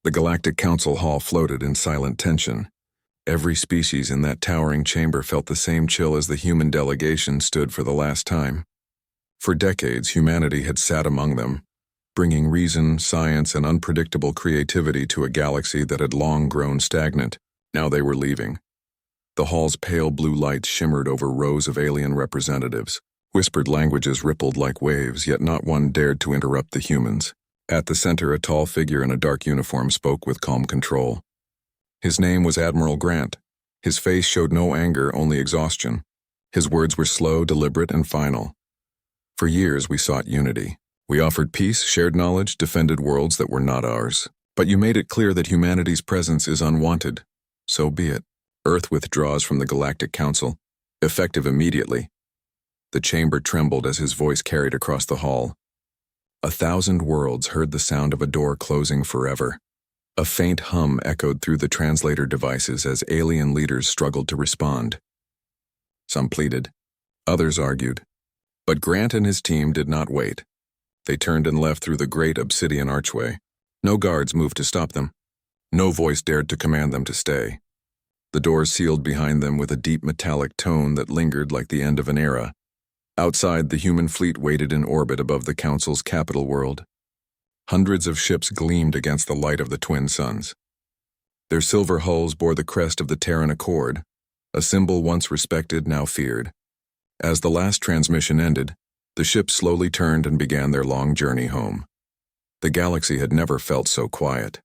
The Galactic Council Hall floated in silent tension. Every species in that towering chamber felt the same chill as the human delegation stood for the last time. For decades, humanity had sat among them, bringing reason, science, and unpredictable creativity to a galaxy that had long grown stagnant. Now they were leaving. The hall's pale blue lights shimmered over rows of alien representatives. Whispered languages rippled like waves, yet not one dared to interrupt the humans. At the center, a tall figure in a dark uniform spoke with calm control. His name was Admiral Grant. His face showed no anger, only exhaustion. His words were slow, deliberate, and final. For years, we sought unity. We offered peace, shared knowledge, defended worlds that were not ours. But you made it clear that humanity's presence is unwanted. So be it. Earth withdraws from the Galactic Council, effective immediately. The chamber trembled as his voice carried across the hall. 1,000 worlds heard the sound of a door closing forever. A faint hum echoed through the translator devices as alien leaders struggled to respond. Some pleaded. Others argued. But Grant and his team did not wait. They turned and left through the great obsidian archway. No guards moved to stop them. No voice dared to command them to stay. The doors sealed behind them with a deep metallic tone that lingered like the end of an era. Outside, the human fleet waited in orbit above the Council's capital world. Hundreds of ships gleamed against the light of the twin suns. Their silver hulls bore the crest of the Terran Accord, a symbol once respected, now feared. As the last transmission ended, the ships slowly turned and began their long journey home. The galaxy had never felt so quiet.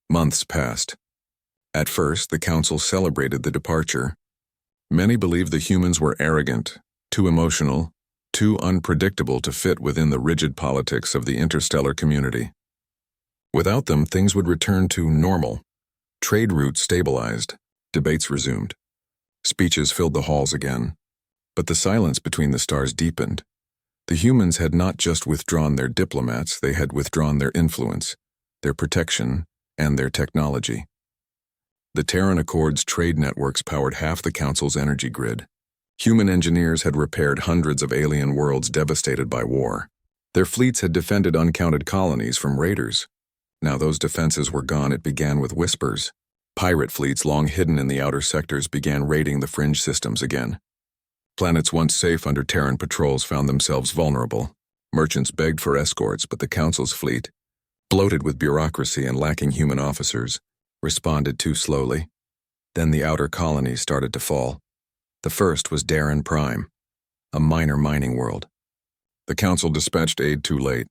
Months passed. At first, the Council celebrated the departure. Many believed the humans were arrogant, too emotional, too unpredictable to fit within the rigid politics of the interstellar community. Without them, things would return to normal. Trade routes stabilized, debates resumed. Speeches filled the halls again. But the silence between the stars deepened. The humans had not just withdrawn their diplomats, they had withdrawn their influence, their protection, and their technology. The Terran Accord's trade networks powered half the Council's energy grid. Human engineers had repaired hundreds of alien worlds devastated by war. Their fleets had defended uncounted colonies from raiders. Now those defenses were gone, it began with whispers. Pirate fleets long hidden in the outer sectors began raiding the fringe systems again. Planets once safe under Terran patrols found themselves vulnerable. Merchants begged for escorts, but the Council's fleet, bloated with bureaucracy and lacking human officers, responded too slowly. Then the outer colonies started to fall. The first was Darren Prime, a minor mining world. The Council dispatched aid too late.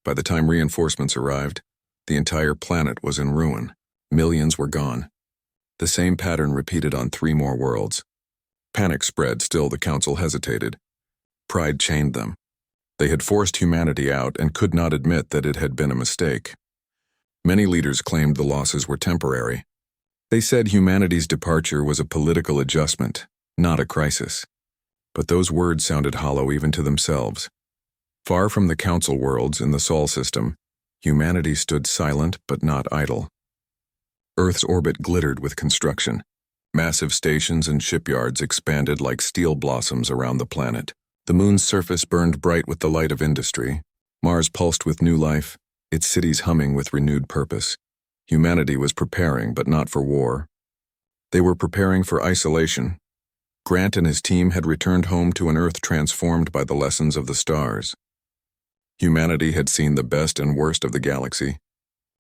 By the time reinforcements arrived, the entire planet was in ruin. Millions were gone. The same pattern repeated on 3 more worlds. Panic spread, still the Council hesitated. Pride chained them. They had forced humanity out and could not admit that it had been a mistake. Many leaders claimed the losses were temporary. They said humanity's departure was a political adjustment, not a crisis. But those words sounded hollow even to themselves. Far from the Council worlds in the Sol system, humanity stood silent but not idle. Earth's orbit glittered with construction. Massive stations and shipyards expanded like steel blossoms around the planet. The moon's surface burned bright with the light of industry. Mars pulsed with new life, its cities humming with renewed purpose. Humanity was preparing, but not for war. They were preparing for isolation. Grant and his team had returned home to an Earth transformed by the lessons of the stars. Humanity had seen the best and worst of the galaxy.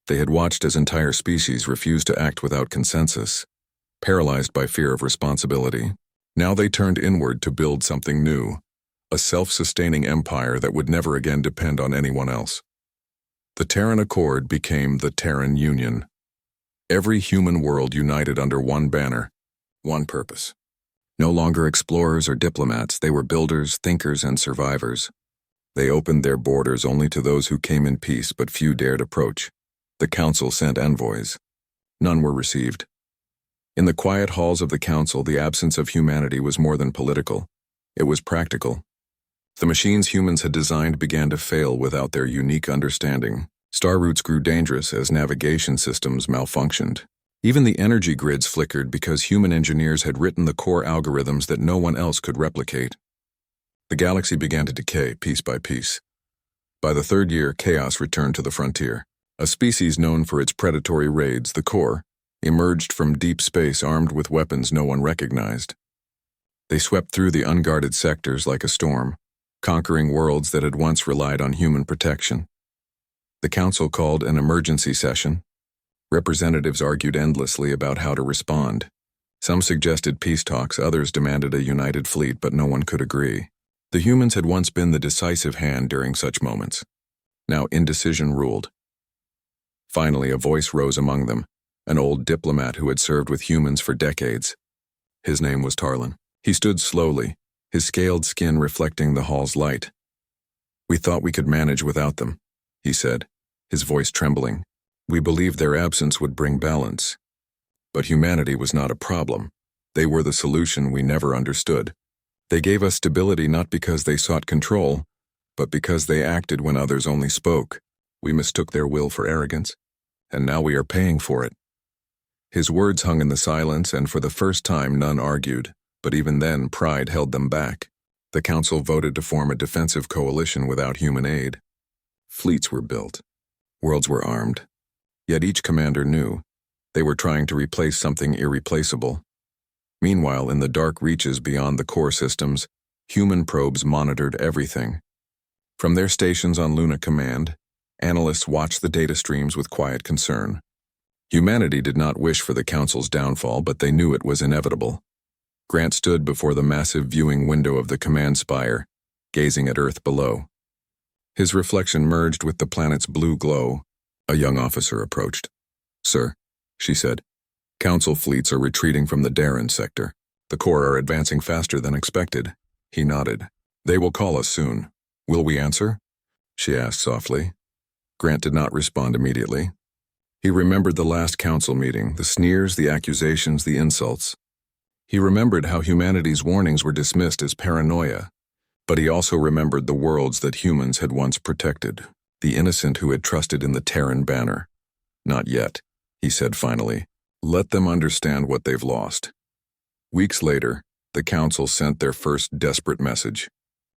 They had watched as entire species refused to act without consensus, paralyzed by fear of responsibility. Now they turned inward to build something new, a self-sustaining empire that would never again depend on anyone else. The Terran Accord became the Terran Union. Every human world united under one banner, one purpose. No longer explorers or diplomats, they were builders, thinkers, and survivors. They opened their borders only to those who came in peace, but few dared approach. The Council sent envoys. None were received. In the quiet halls of the Council, the absence of humanity was more than political. It was practical. The machines humans had designed began to fail without their unique understanding. Star routes grew dangerous as navigation systems malfunctioned. Even the energy grids flickered because human engineers had written the core algorithms that no one else could replicate. The galaxy began to decay piece by piece. By the 3rd year, chaos returned to the frontier. A species known for its predatory raids, the Core, emerged from deep space armed with weapons no one recognized. They swept through the unguarded sectors like a storm, conquering worlds that had once relied on human protection. The Council called an emergency session. Representatives argued endlessly about how to respond. Some suggested peace talks, others demanded a united fleet, but no one could agree. The humans had once been the decisive hand during such moments. Now indecision ruled. Finally, a voice rose among them, an old diplomat who had served with humans for decades. His name was Tarlin. He stood slowly, his scaled skin reflecting the hall's light. "We thought we could manage without them," he said, his voice trembling. "We believed their absence would bring balance. But humanity was not a problem. They were the solution we never understood. They gave us stability not because they sought control, but because they acted when others only spoke. We mistook their will for arrogance, and now we are paying for it." His words hung in the silence, and for the first time none argued, but even then pride held them back. The Council voted to form a defensive coalition without human aid. Fleets were built. Worlds were armed. Yet each commander knew they were trying to replace something irreplaceable. Meanwhile, in the dark reaches beyond the core systems, human probes monitored everything. From their stations on Luna Command, analysts watched the data streams with quiet concern. Humanity did not wish for the Council's downfall, but they knew it was inevitable. Grant stood before the massive viewing window of the command spire, gazing at Earth below. His reflection merged with the planet's blue glow. A young officer approached. "Sir," she said, "Council fleets are retreating from the Darren sector. The Core are advancing faster than expected." He nodded. "They will call us soon. Will we answer?" she asked softly. Grant did not respond immediately. He remembered the last council meeting, the sneers, the accusations, the insults. He remembered how humanity's warnings were dismissed as paranoia, but he also remembered the worlds that humans had once protected, the innocent who had trusted in the Terran banner. "Not yet," he said finally. "Let them understand what they've lost." Weeks later, the Council sent their first desperate message.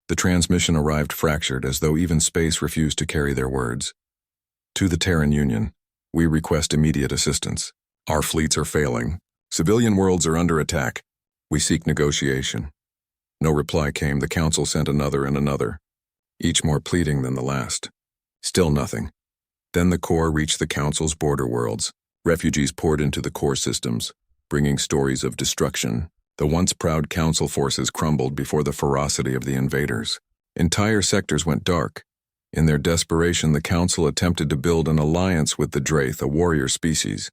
The transmission arrived fractured, as though even space refused to carry their words. "To the Terran Union, we request immediate assistance. Our fleets are failing. Civilian worlds are under attack. We seek negotiation." No reply came. The Council sent another and another, each more pleading than the last. Still nothing. Then the Core reached the Council's border worlds. Refugees poured into the Core systems, bringing stories of destruction. The once proud Council forces crumbled before the ferocity of the invaders. Entire sectors went dark. In their desperation, the Council attempted to build an alliance with the Draith, a warrior species.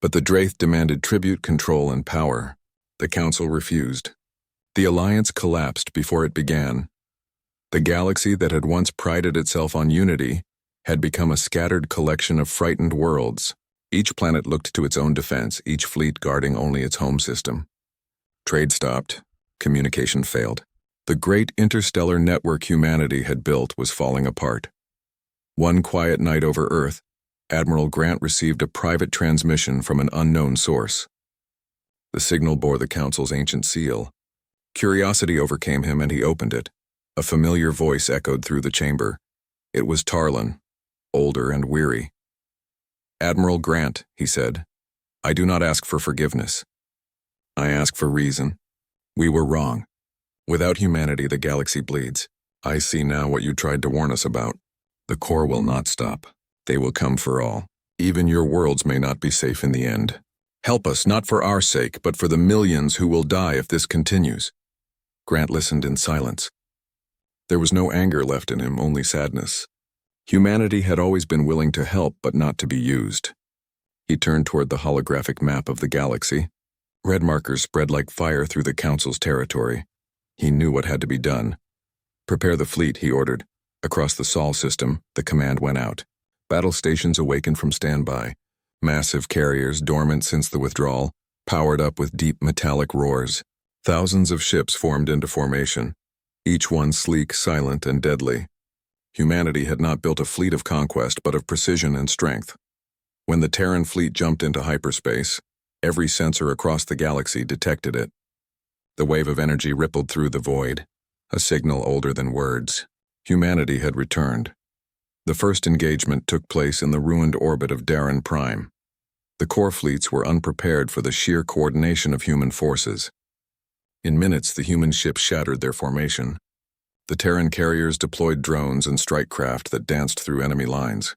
But the Draith demanded tribute, control, and power. The Council refused. The alliance collapsed before it began. The galaxy that had once prided itself on unity had become a scattered collection of frightened worlds. Each planet looked to its own defense, each fleet guarding only its home system. Trade stopped. Communication failed. The great interstellar network humanity had built was falling apart. One quiet night over Earth, Admiral Grant received a private transmission from an unknown source. The signal bore the Council's ancient seal. Curiosity overcame him and he opened it. A familiar voice echoed through the chamber. It was Tarlin, older and weary. "Admiral Grant," he said, "I do not ask for forgiveness. I ask for reason. We were wrong. Without humanity, the galaxy bleeds. I see now what you tried to warn us about. The Core will not stop. They will come for all. Even your worlds may not be safe in the end. Help us, not for our sake, but for the millions who will die if this continues." Grant listened in silence. There was no anger left in him, only sadness. Humanity had always been willing to help, but not to be used. He turned toward the holographic map of the galaxy. Red markers spread like fire through the Council's territory. He knew what had to be done. "Prepare the fleet," he ordered. Across the Sol system, the command went out. Battle stations awakened from standby. Massive carriers, dormant since the withdrawal, powered up with deep metallic roars. Thousands of ships formed into formation, each one sleek, silent, and deadly. Humanity had not built a fleet of conquest, but of precision and strength. When the Terran fleet jumped into hyperspace, every sensor across the galaxy detected it. The wave of energy rippled through the void, a signal older than words. Humanity had returned. The first engagement took place in the ruined orbit of Darren Prime. The core fleets were unprepared for the sheer coordination of human forces. In minutes, the human ships shattered their formation. The Terran carriers deployed drones and strike craft that danced through enemy lines.